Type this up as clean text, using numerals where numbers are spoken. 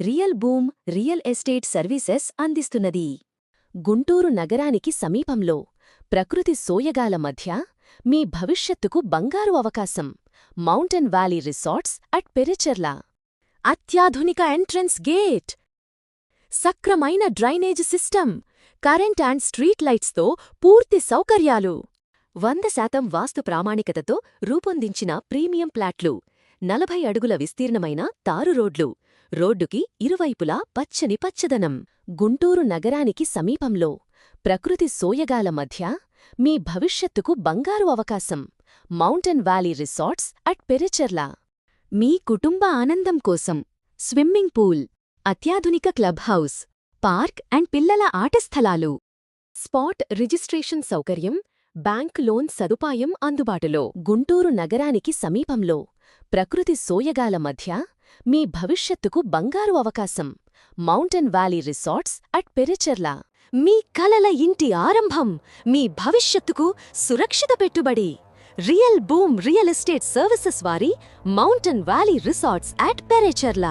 Real boom real estate services అందిస్తున్నది. గుంటూరు నగరానికి సమీపంలో ప్రకృతి సోయగాల మధ్య మీ భవిష్యత్తుకు బంగారు అవకాశం. Mountain valley resorts at Pericherla. అత్యాధునిక ఎంట్రన్స్ గేట్, సక్రమైన drainage system, current and street లైట్స్తో పూర్తి సౌకర్యాలు. 100% వాస్తు ప్రామాణికతతో రూపొందించిన ప్రీమియం ప్లాట్లు. 40 అడుగుల విస్తీర్ణమైన తారు రోడ్లు. రోడ్డుకి ఇరువైపులా పచ్చని పచ్చదనం. గుంటూరు నగరానికి సమీపంలో ప్రకృతి సోయగాల మధ్య మీ భవిష్యత్తుకు బంగారు అవకాశం. Mountain valley resorts at Pericherla. మీ కుటుంబ ఆనందం కోసం స్విమ్మింగ్ పూల్, అత్యాధునిక క్లబ్ హౌస్, పార్క్ అండ్ పిల్లల ఆట స్థలాలు. స్పాట్ రిజిస్ట్రేషన్ సౌకర్యం, బ్యాంక్ లోన్ సదుపాయం అందుబాటులో. గుంటూరు నగరానికి సమీపంలో ప్రకృతి సోయగాల మధ్య మీ భవిష్యత్తుకు బంగారు అవకాశం. Mountain valley resorts at Pericherla. మీ కలల ఇంటి ఆరంభం, మీ భవిష్యత్తుకు సురక్షిత పెట్టుబడి. Real boom real estate services వారి మౌంటైన్ వ్యాలీ రిసార్ట్స్ అట్ పెరిచెర్ల.